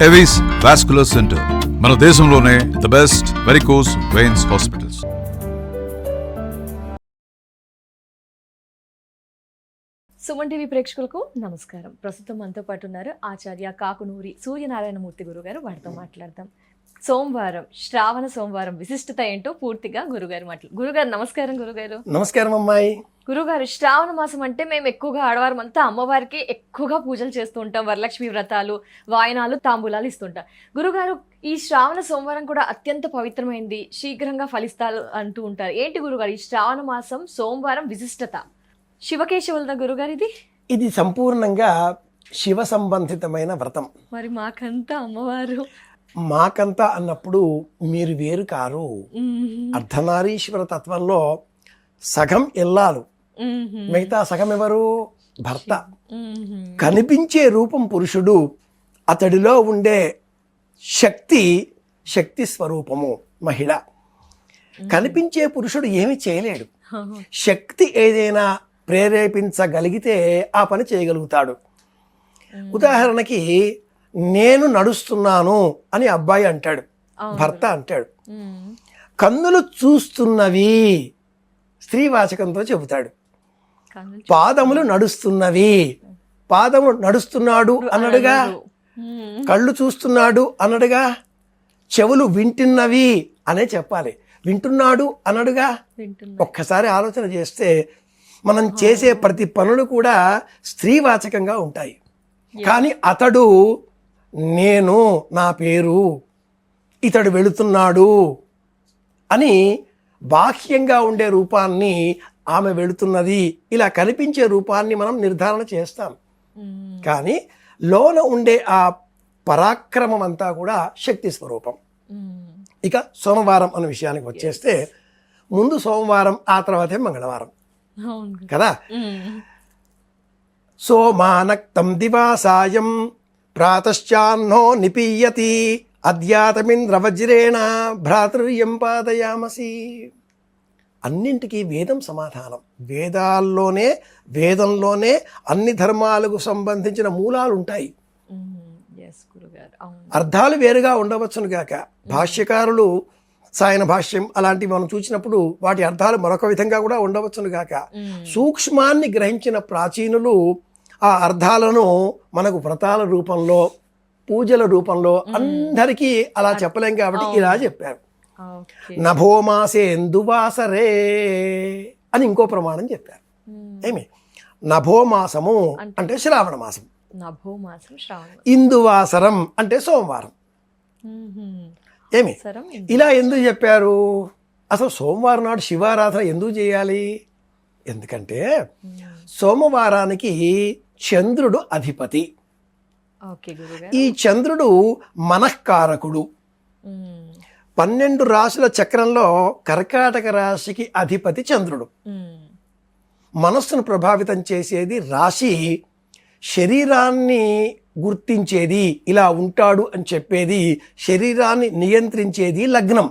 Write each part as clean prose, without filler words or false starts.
Avis vascular centre మన దేశంలోనే the best varicose veins hospitals. Suman TV ప్రేక్షకులకు నమస్కారం. ప్రస్తుతం మనతో పాటు ఉన్నారు ఆచార్య కాకునూరి సూర్యనారాయణమూర్తి గురుగారు. వారితో మాట్లాడదాం. సోమవారం, శ్రావణ సోమవారం విశిష్టత ఏంటో పూర్తిగా గురుగారు గురుగారు నమస్కారం. గురుగారు నమస్కారం అమ్మాయి. గురుగారు, శ్రావణ మాసం అంటే మేము ఎక్కువగా ఆడవారం అంతా అమ్మవారికి ఎక్కువగా పూజలు చేస్తూ ఉంటాం. వరలక్ష్మి వ్రతాలు, వాయనాలు, తాంబూలాలు ఇస్తుంటాం. గురుగారు, ఈ శ్రావణ సోమవారం కూడా అత్యంత పవిత్రమైంది, శీఘ్రంగా ఫలిస్తాలు అంటూ ఉంటారు. ఏంటి గురుగారు ఈ శ్రావణ మాసం సోమవారం విశిష్టత? శివకేశవులదా గురుగారు ఇది సంపూర్ణంగా శివ సంబంధితమైన వ్రతం. మరి మాకంతా అమ్మవారు. మాకంతా అన్నప్పుడు మీరు వేరు కారు. అర్ధనారీశ్వర తత్వంలో సగం ఇల్లాలు, మిగతా సగం ఎవరు? భర్త. కనిపించే రూపం పురుషుడు, అతడిలో ఉండే శక్తి స్వరూపము మహిళ. కనిపించే పురుషుడు ఏమి చేయలేడు. శక్తి ఏదైనా ప్రేరేపించగలిగితే ఆ పని చేయగలుగుతాడు. ఉదాహరణకి నేను నడుస్తున్నాను అని అబ్బాయి అంటాడు, భర్త అంటాడు. కన్నులు చూస్తున్నవి స్త్రీవాచకంతో చెబుతాడు. పాదములు నడుస్తున్నవి, పాదము నడుస్తున్నాడు అన్నడుగా. కళ్ళు చూస్తున్నాడు అన్నడుగా. చెవులు వింటున్నవి అనే చెప్పాలి, వింటున్నాడు అన్నడుగా. ఒక్కసారి ఆలోచన చేస్తే మనం చేసే ప్రతి పనులు కూడా స్త్రీవాచకంగా ఉంటాయి. కానీ అతడు, నేను, నా పేరు, ఇతడు వెళుతున్నాడు అని బాహ్యంగా ఉండే రూపాన్ని, ఆమె వెళుతున్నది, ఇలా కనిపించే రూపాన్ని మనం నిర్ధారణ చేస్తాం. కానీ లోన ఉండే ఆ పరాక్రమం అంతా కూడా శక్తి స్వరూపం. ఇక సోమవారం అనే విషయానికి వచ్చేస్తే, ముందు సోమవారం, ఆ తర్వాతే మంగళవారం కదా. సోమానక్తం దివాసాయం ప్రాతశ్చాన్నో నిపీయతి అద్యాతమింద్రవజ్రేణ భ్రాతృయం పాదయామసి. అన్నింటికీ వేదం సమాధానం. వేదంలోనే అన్ని ధర్మాలకు సంబంధించిన మూలాలు ఉంటాయి. అర్థాలు వేరుగా ఉండవచ్చును గాక. భాష్యకారులు సాయన భాష్యం అలాంటివి మనం చూసినప్పుడు వాటి అర్థాలు మరొక విధంగా కూడా ఉండవచ్చును గాక. సూక్ష్మాన్ని గ్రహించిన ప్రాచీనులు ఆ అర్థాలను మనకు వ్రతాల రూపంలో, పూజల రూపంలో అందరికీ అలా చెప్పలేం కాబట్టి ఇలా చెప్పారు. నభోమాసే ఎందువాసరే అని ఇంకో ప్రమాణం చెప్పారు. ఏమి? నభోమాసము అంటే శ్రావణ మాసం, ఇందువాసరం అంటే సోమవారం. ఏమి? ఇలా ఎందుకు చెప్పారు? అసలు సోమవారం నాడు శివారాధన ఎందుకు చేయాలి? ఎందుకంటే సోమవారానికి చంద్రుడు అధిపతి. ఈ చంద్రుడు మనఃకారకుడు. 12 రాశుల చక్రంలో కర్కాటక రాశికి అధిపతి చంద్రుడు. మనస్సును ప్రభావితం చేసేది రాశి, శరీరాన్ని గుర్తించేది, ఇలా ఉంటాడు అని చెప్పేది, శరీరాన్ని నియంత్రించేది లగ్నం.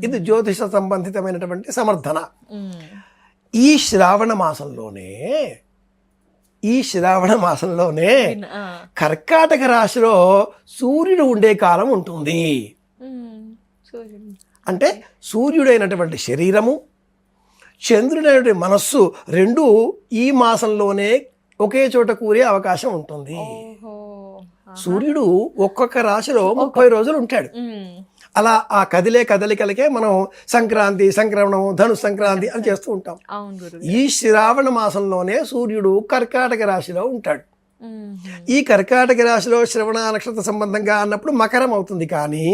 ఇది జ్యోతిష సంబంధితమైనటువంటి సమర్థన. ఈ శ్రావణ మాసంలోనే కర్కాటక రాశిలో సూర్యుడు ఉండే కాలం ఉంటుంది. అంటే సూర్యుడైనటువంటి శరీరము, చంద్రుడైనటువంటి మనస్సు రెండు ఈ మాసంలోనే ఒకే చోట కూరే అవకాశం ఉంటుంది. సూర్యుడు ఒక్కొక్క రాశిలో 30 రోజులు ఉంటాడు. అలా ఆ కదలికలకే మనం సంక్రాంతి, సంక్రమణం, ధను సంక్రాంతి అని చేస్తూ ఉంటాం. ఈ శ్రావణ మాసంలోనే సూర్యుడు కర్కాటక రాశిలో ఉంటాడు. ఈ కర్కాటక రాశిలో శ్రవణ నక్షత్ర సంబంధంగా అన్నప్పుడు మకరం అవుతుంది. కానీ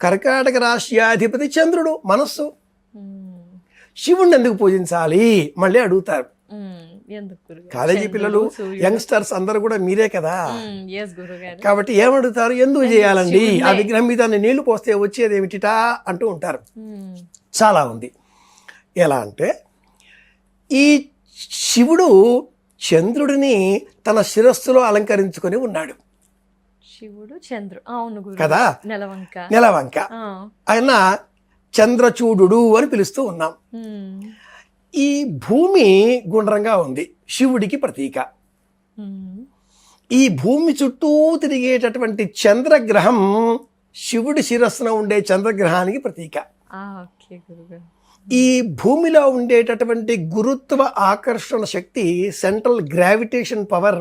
కర్కాటక రాశ్యాధిపతి చంద్రుడు, మనస్సు. శివుణ్ణి ఎందుకు పూజించాలి మళ్ళీ అడుగుతారు కాలేజీ పిల్లలు, యంగ్స్టర్స్ అందరూ కూడా మీరే కదా. కాబట్టి ఏమడుగుతారు? ఎందుకు చేయాలండి? ఆ విగ్రహం మీద నీళ్లు పోస్తే వచ్చేది ఏమిటిటా అంటూ ఉంటారు. చాలా ఉంది. ఎలా అంటే, ఈ శివుడు చంద్రుడిని తన శిరస్సులో అలంకరించుకొని ఉన్నాడు. శివుడు చంద్రుడు కదా, నెలవంక. ఆయన చంద్రచూడు అని పిలుస్తూ ఉన్నాం. ఈ భూమి గుండ్రంగా ఉంది, శివుడికి ప్రతీక. ఈ భూమి చుట్టూ తిరిగేటటువంటి చంద్రగ్రహం శివుడి శిరస్సున ఉండే చంద్రగ్రహానికి ప్రతీక. ఓకే గురుగారు. ఈ భూమిలో ఉండేటటువంటి గురుత్వ ఆకర్షణ శక్తి, సెంట్రల్ గ్రావిటేషన్ పవర్,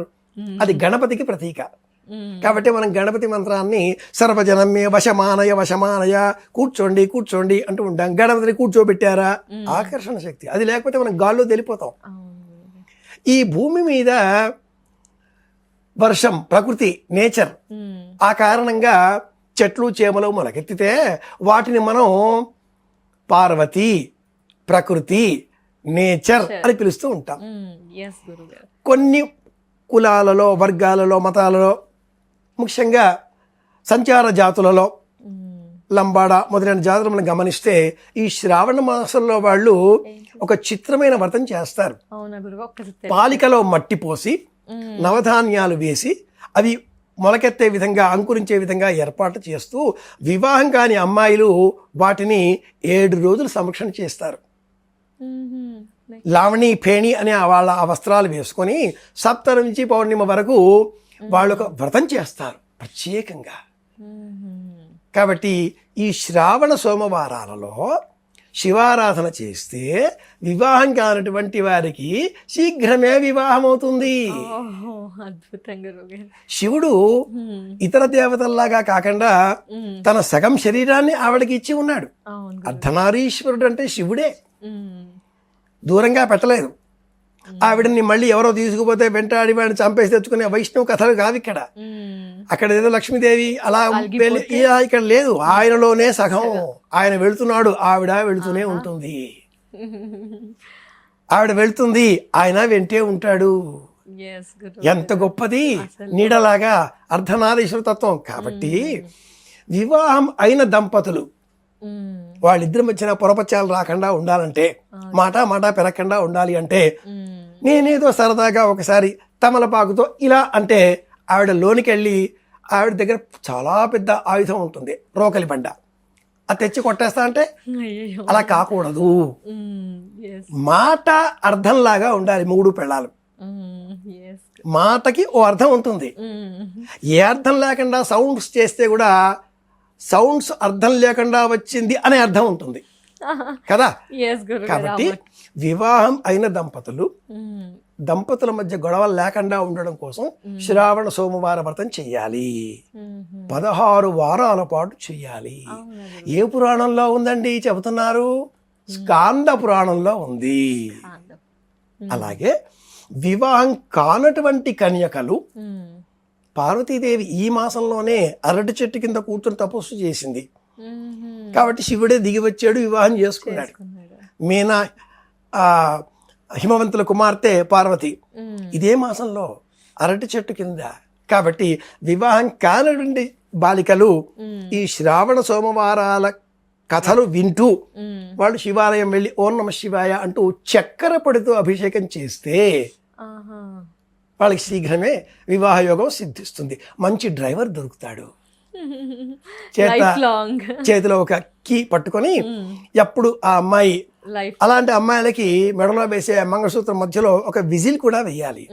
అది గణపతికి ప్రతీక. కాబట్టి మనం గణపతి మంత్రాన్ని సర్వజనమే వశమానయ వశమానయ, కూర్చోండి కూర్చోండి అంటూ ఉంటాం. గణపతిని కూర్చోబెట్టారా, ఆకర్షణ శక్తి. అది లేకపోతే మనం గాల్లో తెలిపోతాం. ఈ భూమి మీద వర్షం, ప్రకృతి, నేచర్, ఆ కారణంగా చెట్లు చేమలు మొలకెత్తితే వాటిని మనం పార్వతి, ప్రకృతి, నేచర్ అని పిలుస్తూ ఉంటాం. కొన్ని కులాలలో, వర్గాలలో, మతాలలో, ముఖ్యంగా సంచార జాతులలో, లంబాడ మొదలైన జాతులు మనం గమనిస్తే ఈ శ్రావణ మాసంలో వాళ్ళు ఒక చిత్రమైన వ్రతం చేస్తారు. పాలికలో మట్టి పోసి నవధాన్యాలు వేసి అవి మొలకెత్తే విధంగా, అంకురించే విధంగా ఏర్పాటు చేస్తూ వివాహం కాని అమ్మాయిలు వాటిని 7 రోజులు సంరక్షణ చేస్తారు. లావణి, ఫేణి అనే వాళ్ళ ఆ వస్త్రాలు వేసుకొని సప్తమి నుంచి పౌర్ణిమ వరకు వాళ్ళు ఒక వ్రతం చేస్తారు ప్రత్యేకంగా. కాబట్టి ఈ శ్రావణ సోమవారాలలో శివారాధన చేస్తే వివాహం కానటువంటి వారికి శీఘ్రమే వివాహం అవుతుంది. శివుడు ఇతర దేవతల్లాగా కాకుండా తన సగం శరీరాన్ని ఆవిడకి ఇచ్చి ఉన్నాడు. అర్ధనారీశ్వరుడు అంటే శివుడే, దూరంగా పెట్టలేదు. ఆవిడని మళ్ళీ ఎవరో తీసుకుపోతే వెంటాడి వాడిని చంపేసి తెచ్చుకునే వైష్ణవ కథలు కావు ఇక్కడ. అక్కడ ఏదో లక్ష్మీదేవి అలా ఇక్కడ లేదు. ఆయనలోనే సగం. ఆయన వెళుతున్నాడు, ఆవిడ వెళుతూనే ఉంటుంది. ఆవిడ వెళ్తుంది, ఆయన వెంటే ఉంటాడు. ఎంత గొప్పది నీడలాగా అర్ధనారీశ్వర తత్వం. కాబట్టి వివాహం అయిన దంపతులు వాళ్ళిద్దరి మధ్యన పొరపచ్చాలు రాకుండా ఉండాలంటే, మాట పెరగకుండా ఉండాలి అంటే, నేనేదో సరదాగా ఒకసారి తమలపాకుతో ఇలా అంటే ఆవిడ లోనికి వెళ్ళి ఆవిడ దగ్గర చాలా పెద్ద ఆయుధం ఉంటుంది, రోకలి బండ, అది తెచ్చి కొట్టేస్తా అంటే అలా కాకూడదు. మాట అర్థంలాగా ఉండాలి. 3 పెళ్ళాలు మాటకి ఓ అర్థం ఉంటుంది. ఏ అర్థం లేకుండా సౌండ్స్ చేస్తే కూడా సౌండ్స్ అర్థం లేకుండా వచ్చింది అనే అర్థం ఉంటుంది కదా. కాబట్టి వివాహం అయిన దంపతుల మధ్య గొడవలు లేకుండా ఉండడం కోసం శ్రావణ సోమవార వ్రతం చెయ్యాలి. 16 వారాల పాటు చెయ్యాలి. ఏ పురాణంలో ఉందండి చెబుతున్నారు? స్కాంద పురాణంలో ఉంది. అలాగే వివాహం కానటువంటి కన్యకలు, పార్వతీదేవి ఈ మాసంలోనే అరటి చెట్టు కింద కూర్చుని తపస్సు చేసింది. కాబట్టి శివుడే దిగి వచ్చాడు, వివాహం చేసుకున్నాడు. మీనా హిమవంతుల కుమార్తె పార్వతి ఇదే మాసంలో అరటి చెట్టు కింద. కాబట్టి వివాహం కానటువంటి బాలికలు ఈ శ్రావణ సోమవారాల కథలు వింటూ వాళ్ళు శివాలయం వెళ్ళి ఓం నమ శివాయ అంటూ చక్కెర పొడితో అభిషేకం చేస్తే వాళ్ళకి శీఘ్రమే వివాహ యోగం సిద్ధిస్తుంది. మంచి డ్రైవర్ దొరుకుతాడు. చేతిలో ఒక కీ పట్టుకొని ఎప్పుడు ఆ అమ్మాయి, అలాంటి అమ్మాయిలకి మెడలో వేసే మంగళసూత్రం మధ్యలో ఒక విజిల్ కూడా వెయ్యాలి.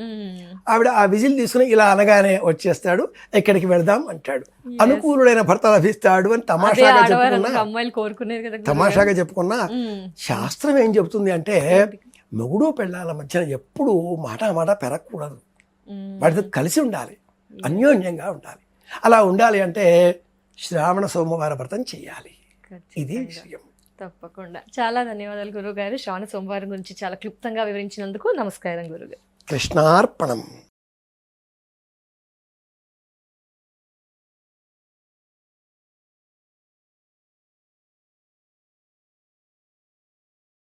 ఆవిడ ఆ విజిల్ తీసుకుని ఇలా అనగానే వచ్చేస్తాడు, ఎక్కడికి వెళదాం అంటాడు, అనుకూలుడైన భర్త లభిస్తాడు అని తమాషాగా చెప్పుకున్నా శాస్త్రం ఏం చెబుతుంది అంటే మొగుడు పెళ్ళాల మధ్యన ఎప్పుడు మాట పెరగకూడదు. వాటితో కలిసి ఉండాలి, అన్యోన్యంగా ఉండాలి. అలా ఉండాలి అంటే శ్రావణ సోమవార వ్రతం చెయ్యాలి. ఇది విషయం. తప్పకుండా. చాలా ధన్యవాదాలు గురువు గారు. శ్రావణ సోమవారం గురించి చాలా క్లుప్తంగా వివరించినందుకు నమస్కారం గురుగారు. కృష్ణార్పణం.